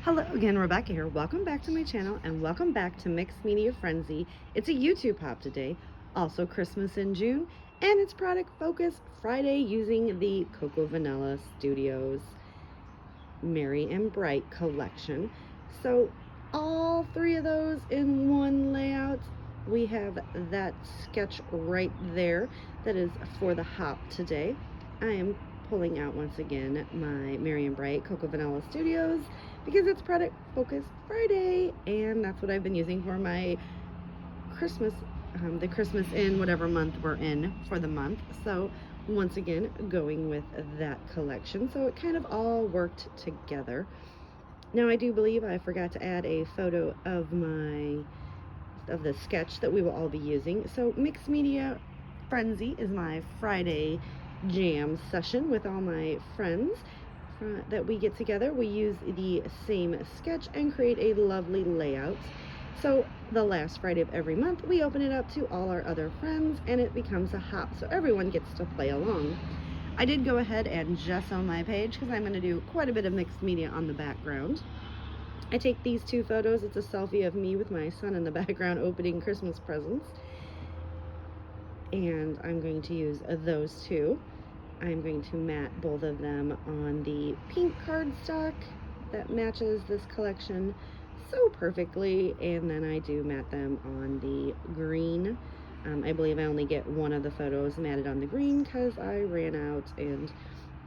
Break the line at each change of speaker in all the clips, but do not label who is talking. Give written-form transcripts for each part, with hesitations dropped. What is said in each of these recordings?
Hello again, Rebecca here. Welcome back to my channel and welcome back to Mixed Media Frenzy. It's a YouTube hop today, also Christmas in June, and it's Product Focus Friday using the Cocoa Vanilla Studios Merry and Bright collection. So all three of those in one layout. We have that sketch right there that is for the hop today. I am pulling out once again my Merry and Bright Cocoa Vanilla Studios because it's Product Focus Friday, and that's what I've been using for my Christmas, the Christmas in whatever month we're in for the month. So once again, going with that collection. So it kind of all worked together. Now I do believe I forgot to add a photo of the sketch that we will all be using. So Mixed Media Frenzy is my Friday jam session with all my friends that we get together. We use the same sketch and create a lovely layout. So the last Friday of every month, we open it up to all our other friends and it becomes a hop, so everyone gets to play along. I did go ahead and gesso my page because I'm going to do quite a bit of mixed media on the background. I take these two photos. It's a selfie of me with my son in the background opening Christmas presents, and I'm going to use those two. I'm going to mat both of them on the pink cardstock that matches this collection so perfectly, and then I do mat them on the green. I believe I only get one of the photos matted on the green because I ran out and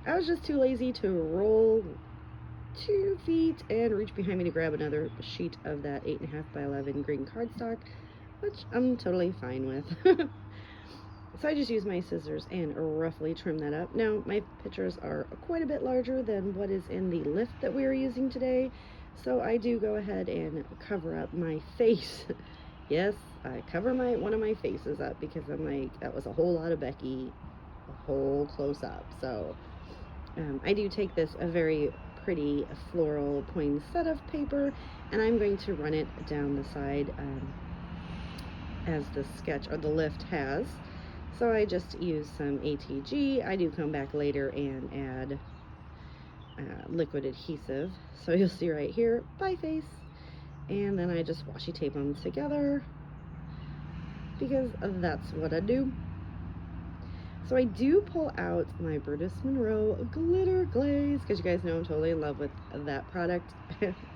I was just too lazy to roll 2 feet and reach behind me to grab another sheet of that 8.5 by 11 green cardstock, which I'm totally fine with. So I just use my scissors and roughly trim that up. Now my pictures are quite a bit larger than what is in the lift that we are using today, so I do go ahead and cover up my face. Yes, I cover one of my faces up because I'm like, that was a whole lot of Becky, a whole close up. So I do take this a very pretty floral poinsettia paper, and I'm going to run it down the side as the sketch or the lift has. So I just use some ATG. I do come back later and add liquid adhesive. So you'll see right here, by face. And then I just washi tape them together because that's what I do. So I do pull out my Brutus Monroe glitter glaze because you guys know I'm totally in love with that product.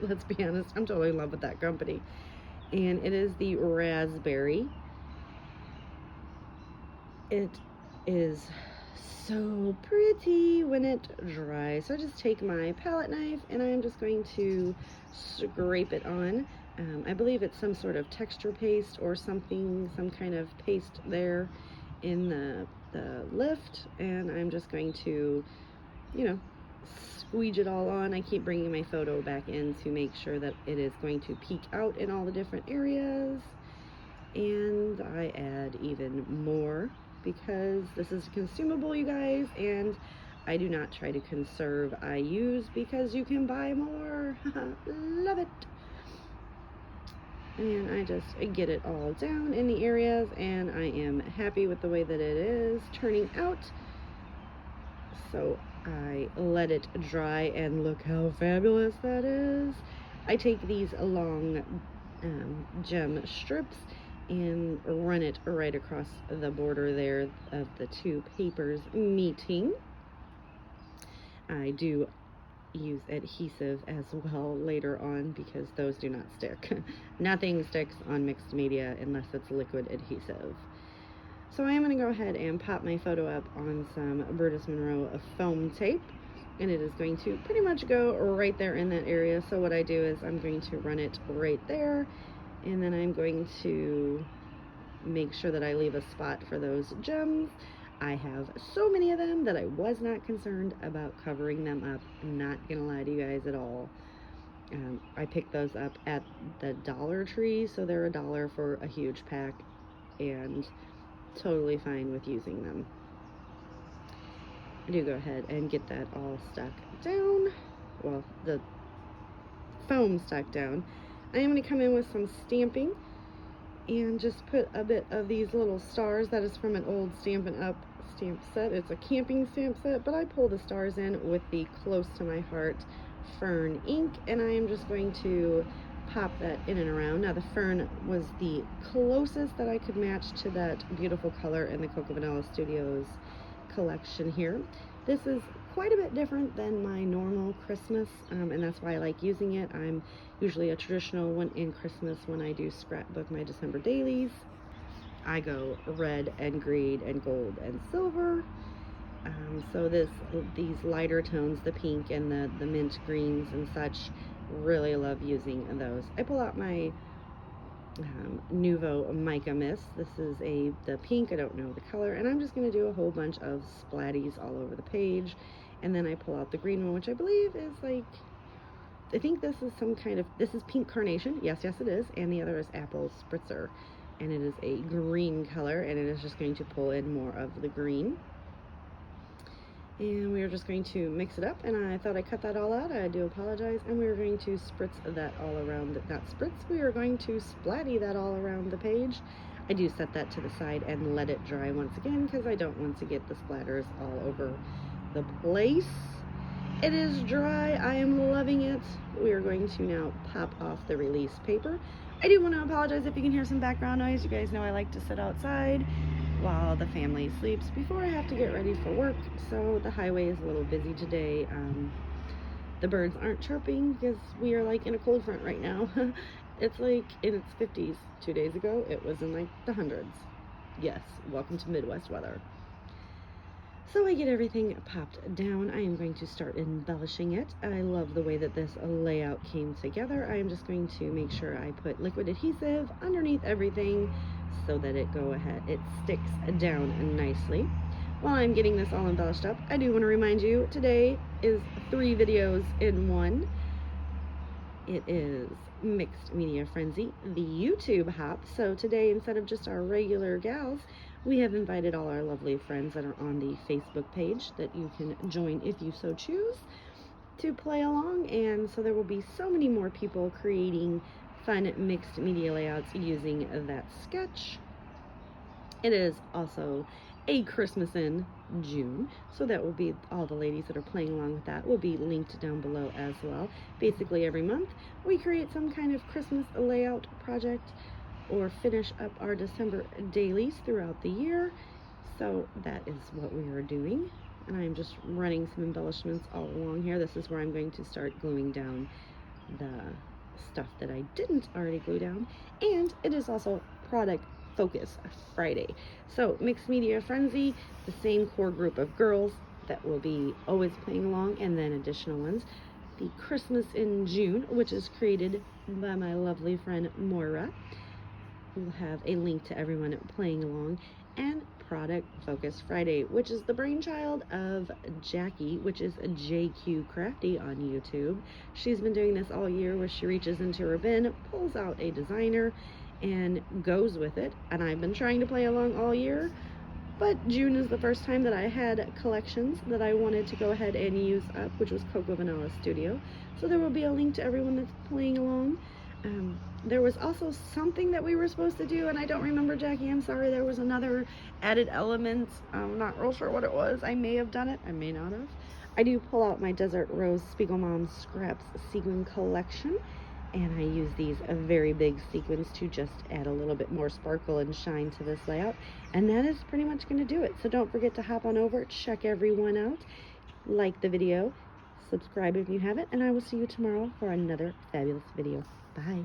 Let's be honest, I'm totally in love with that company. And it is the raspberry. It is so pretty when it dries. So I just take my palette knife and I'm just going to scrape it on. I believe it's some sort of texture paste or something, some kind of paste there in the lift, and I'm just going to, squeege it all on. I keep bringing my photo back in to make sure that it is going to peek out in all the different areas, and I add even more because this is consumable, you guys, and I do not try to conserve. I use because you can buy more. Love it. And I just get it all down in the areas, and I am happy with the way that it is turning out. So I let it dry, and look how fabulous that is. I take these long gem strips and run it right across the border there of the two papers meeting. I do use adhesive as well later on because those do not stick. Nothing sticks on mixed media unless it's liquid adhesive. So I am going to go ahead and pop my photo up on some Brutus Monroe foam tape, and it is going to pretty much go right there in that area. So what I do is I'm going to run it right there, and then I'm going to make sure that I leave a spot for those gems. I have so many of them that I was not concerned about covering them up. I'm not gonna lie to you guys at all. I picked those up at the Dollar Tree, so they're $1 for a huge pack, and totally fine with using them. I do go ahead and get that all stuck down. Well, the foam stuck down. I am going to come in with some stamping and just put a bit of these little stars. That is from an old Stampin' Up stamp set. It's a camping stamp set, but I pull the stars in with the Close to My Heart fern ink, and I am just going to pop that in and around. Now the fern was the closest that I could match to that beautiful color in the Cocoa Vanilla Studios collection here. This is quite a bit different than my normal Christmas, and that's why I like using it. I'm usually a traditional one in Christmas when I do scrapbook my December dailies. I go red and green and gold and silver. So these lighter tones, the pink and the mint greens and such, really love using those. I pull out my Nuvo Mica Mist. This is the pink, I don't know the color, and I'm just going to do a whole bunch of splatties all over the page. And then I pull out the green one, which I believe is like, I think this is this is pink carnation. Yes, it is. And the other is apple spritzer. And it is a green color, and it is just going to pull in more of the green. And we are just going to mix it up, and I thought I cut that all out. I do apologize. And we are going to spritz that all around, not spritz, we are going to splatty that all around the page. I do set that to the side and let it dry once again, because I don't want to get the splatters all over the place. It is dry. I am loving it. We are going to now pop off the release paper. I do want to apologize if you can hear some background noise. You guys know I like to sit outside while the family sleeps before I have to get ready for work, so the highway is a little busy today. The birds aren't chirping because we are like in a cold front right now. It's like in its 50s. 2 days ago it was in like the hundreds. Yes, welcome to Midwest weather. So I get everything popped down. I am going to start embellishing it. I love the way that this layout came together. I am just going to make sure I put liquid adhesive underneath everything so that it sticks down nicely. While I'm getting this all embellished up, I do want to remind you, today is 3 videos in one. It is Mixed Media Frenzy, the YouTube hop. So today, instead of just our regular gals, we have invited all our lovely friends that are on the Facebook page that you can join if you so choose to play along. And so there will be so many more people creating fun mixed media layouts using that sketch. It is also a Christmas in June, so that will be all the ladies that are playing along with that will be linked down below as well. Basically every month we create some kind of Christmas layout project or finish up our December dailies throughout the year. So that is what we are doing, and I'm just running some embellishments all along here. This is where I'm going to start gluing down the stuff that I didn't already glue down, and it is also product focus Friday. So Mixed Media Frenzy, the same core group of girls that will be always playing along, and then additional ones. The Christmas in June, which is created by my lovely friend Moira. We'll have a link to everyone playing along. And Product Focus Friday, which is the brainchild of Jackie, which is a JQ Crafty on YouTube. She's been doing this all year, where she reaches into her bin, pulls out a designer, and goes with it. And I've been trying to play along all year, but June is the first time that I had collections that I wanted to go ahead and use up, which was Cocoa Vanilla Studio. So there will be a link to everyone that's playing along. There was also something that we were supposed to do, and I don't remember, Jackie, I'm sorry. There was another added element. I'm not real sure what it was. I may have done it, I may not have. I do pull out my Desert Rose Spiegelmom Scraps sequin collection, and I use these very big sequins to just add a little bit more sparkle and shine to this layout. And that is pretty much going to do it. So don't forget to hop on over, check everyone out, like the video, subscribe if you haven't, and I will see you tomorrow for another fabulous video. Bye.